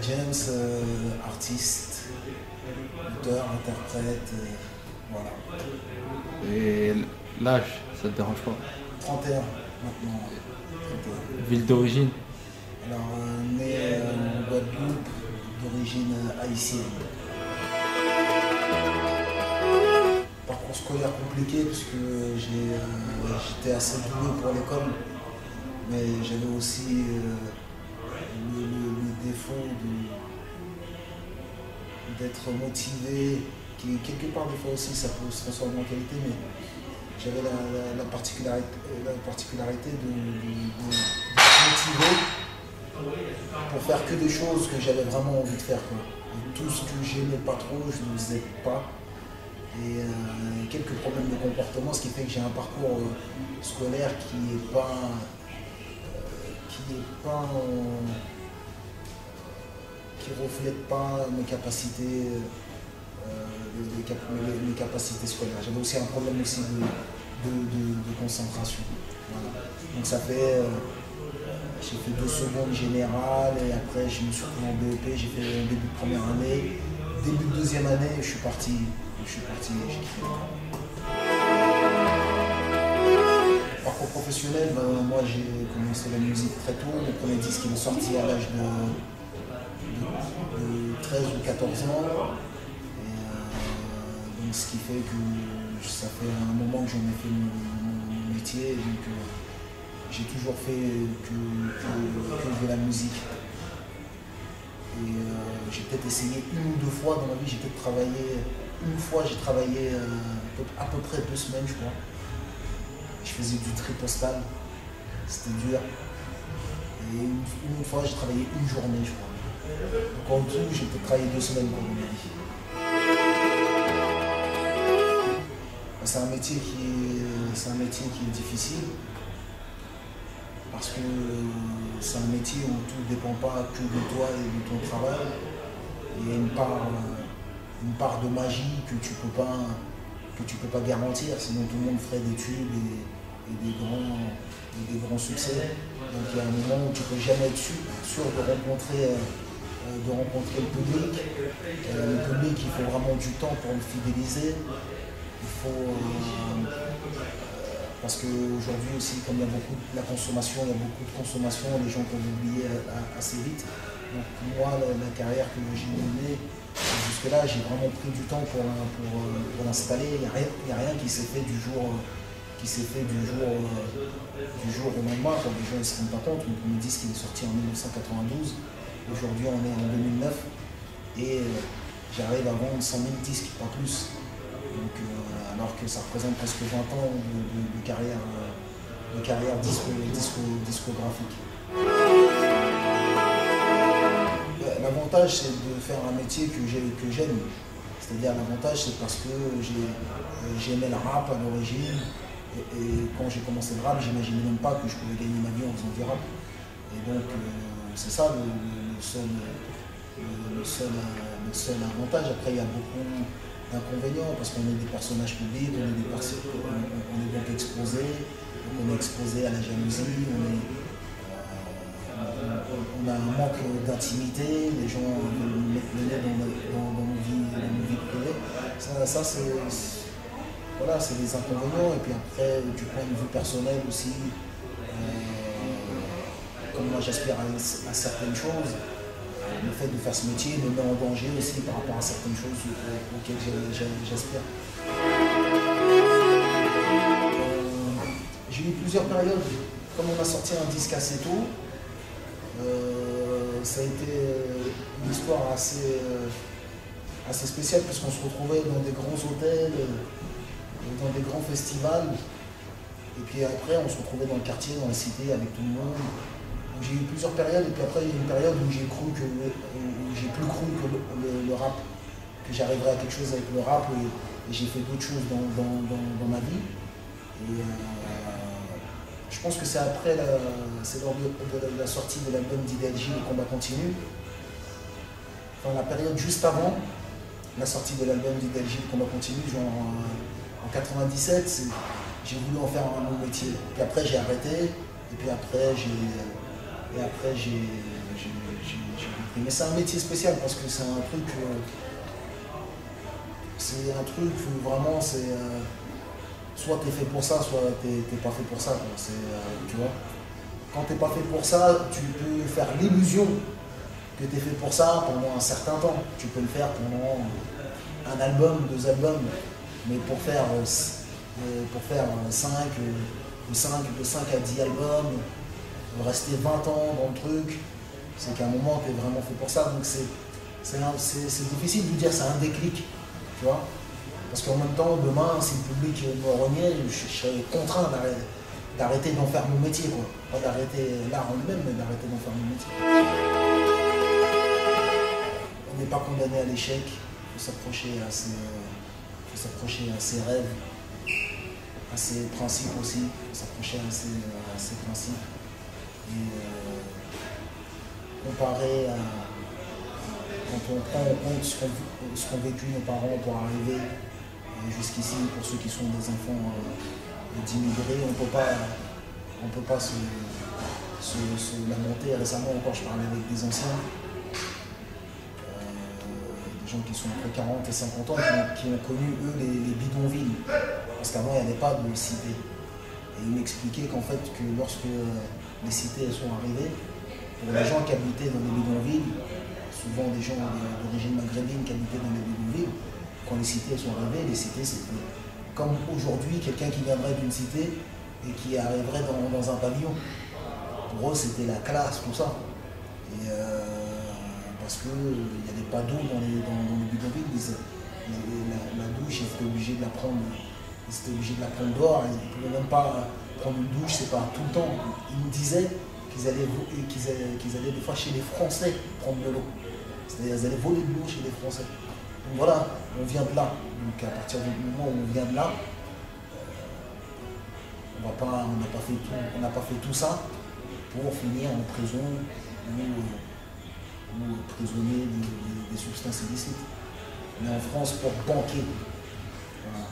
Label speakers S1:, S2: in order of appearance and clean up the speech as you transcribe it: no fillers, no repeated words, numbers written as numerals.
S1: James, artiste, auteur, interprète, voilà.
S2: Et l'âge, ça te dérange pas?
S1: 31 maintenant. 31.
S2: Ville d'origine?
S1: Alors, né en Guadeloupe, d'origine haïtienne. Parcours scolaire compliqué puisque j'étais assez doué pour l'école, mais j'avais aussi le défaut d'être motivé, qui quelque part des fois aussi ça peut se transformer en qualité, mais j'avais la particularité de motiver pour faire que des choses que j'avais vraiment envie de faire, quoi. Et tout ce que j'aimais pas trop, je ne le faisais pas. Et quelques problèmes de comportement, ce qui fait que j'ai un parcours scolaire qui reflète pas mes capacités, mes capacités scolaires. J'avais aussi un problème aussi de concentration. Voilà. Donc ça fait, j'ai fait 2 secondes générales et après je me suis retrouvé en BEP, j'ai fait un début de première année. Début de deuxième année, je suis parti, j'ai quitté l'école. Parcours professionnel, moi j'ai commencé la musique très tôt. Mon premier disque il est sorti à l'âge de 13 ou 14 ans. Et, donc ce qui fait que ça fait un moment que j'en ai fait mon métier. Donc j'ai toujours fait que de la musique. Et j'ai peut-être essayé 1 ou 2 fois dans ma vie, j'ai peut-être travaillé, une fois j'ai travaillé à peu près 2 semaines je crois. Je faisais du tri postal, c'était dur. Et une fois j'ai travaillé 1 journée je crois. Donc en tout j'ai peut-être travaillé 2 semaines dans ma vie. C'est un métier qui est difficile. Parce que c'est un métier où tout ne dépend pas que de toi et de ton travail. Il y a une part de magie que tu peux pas garantir, sinon tout le monde ferait des tubes et des grands succès. Donc il y a un moment où tu ne peux jamais être sûr de rencontrer le public. Le public, il faut vraiment du temps pour le fidéliser. Il faut... parce qu'aujourd'hui aussi, comme il y a beaucoup de consommation, les gens peuvent oublier assez vite. Donc moi, la carrière que j'ai menée, jusque-là, j'ai vraiment pris du temps pour l'installer. Il n'y a rien qui s'est fait du jour au lendemain. Quand les gens ne se rendent pas compte, mon premier disque il est sorti en 1992. Aujourd'hui, on est en 2009 et j'arrive à vendre 100 000 disques, pas plus. Donc, alors que ça représente presque 20 ans de carrière discographique. L'avantage c'est de faire un métier que j'aime. C'est-à-dire l'avantage c'est parce que j'aimais le rap à l'origine et quand j'ai commencé le rap, j'imaginais même pas que je pouvais gagner ma vie en faisant du rap. Et donc c'est ça le seul avantage. Après il y a beaucoup d'inconvénients parce qu'on est des personnages publics, on est donc exposé, à la jalousie, on a un manque d'intimité, les gens mettent le nez dans nos vies privées. Ça c'est les inconvénients. Et puis après, du point de vue personnel aussi, comme moi j'aspire à certaines choses, le fait de faire ce métier me met en danger aussi par rapport à certaines choses auxquelles j'aspire. J'ai eu plusieurs périodes. Comme on a sorti un disque assez tôt, ça a été une histoire assez spéciale puisqu'on se retrouvait dans des grands hôtels, dans des grands festivals. Et puis après, on se retrouvait dans le quartier, dans la cité, avec tout le monde. J'ai eu plusieurs périodes, et puis après, il y a eu une période où j'ai plus cru que le rap, que j'arriverais à quelque chose avec le rap, et j'ai fait d'autres choses dans ma vie. Et je pense que c'est après, c'est lors de la sortie de l'album d'Idéalgie, Le combat continue. Enfin, la période juste avant la sortie de l'album d'Idéalgie, Le combat continue, genre en 97, j'ai voulu en faire un long métier. Puis après, j'ai arrêté, et puis après, j'ai repris Mais c'est un métier spécial parce que c'est un truc où vraiment c'est soit t'es fait pour ça, soit t'es pas fait pour ça. Tu vois, quand t'es pas fait pour ça, tu peux faire l'illusion que t'es fait pour ça pendant un certain temps. Tu peux le faire pendant un album, 2 albums, mais pour faire 5 à 10 albums, rester 20 ans dans le truc, c'est qu'à un moment tu es vraiment fait pour ça. Donc c'est difficile de dire, c'est un déclic, tu vois. Parce qu'en même temps, demain, si le public me reniait, je serais contraint d'arrêter d'en faire mon métier, quoi. Pas d'arrêter l'art en lui-même, mais d'arrêter d'en faire mon métier. On n'est pas condamné à l'échec, il faut s'approcher à ses rêves, à ses principes aussi, il faut s'approcher à ses principes. Et comparé à quand on prend en compte ce qu'ont vécu nos parents pour arriver jusqu'ici, pour ceux qui sont des enfants d'immigrés, on ne peut pas se lamenter. Récemment encore, je parlais avec des anciens, des gens qui sont entre 40 et 50 ans, qui ont connu, eux, les bidonvilles. Parce qu'avant, il n'y avait pas de cité. Et ils m'expliquaient qu'en fait, que lorsque les cités sont arrivées, pour les gens qui habitaient dans les bidonvilles, souvent des gens d'origine maghrébine qui habitaient dans les bidonvilles, quand les cités sont arrivées, les cités c'était comme aujourd'hui, quelqu'un qui viendrait d'une cité et qui arriverait dans un pavillon. Pour eux, c'était la classe, tout ça. Et parce qu'il n'y avait pas d'eau dans les bidonvilles, la douche, ils étaient obligés de la prendre. Ils étaient obligés de la prendre dehors, ils ne pouvaient même pas prendre une douche, c'est pas tout le temps. Ils me disaient qu'ils allaient des fois chez les Français prendre de l'eau. C'est-à-dire qu'ils allaient voler de l'eau chez les Français. Donc voilà, on vient de là. Donc à partir du moment où on vient de là, on n'a pas fait tout ça pour finir en prison ou prisonnier des substances illicites. Mais en France, pour banquer. Voilà.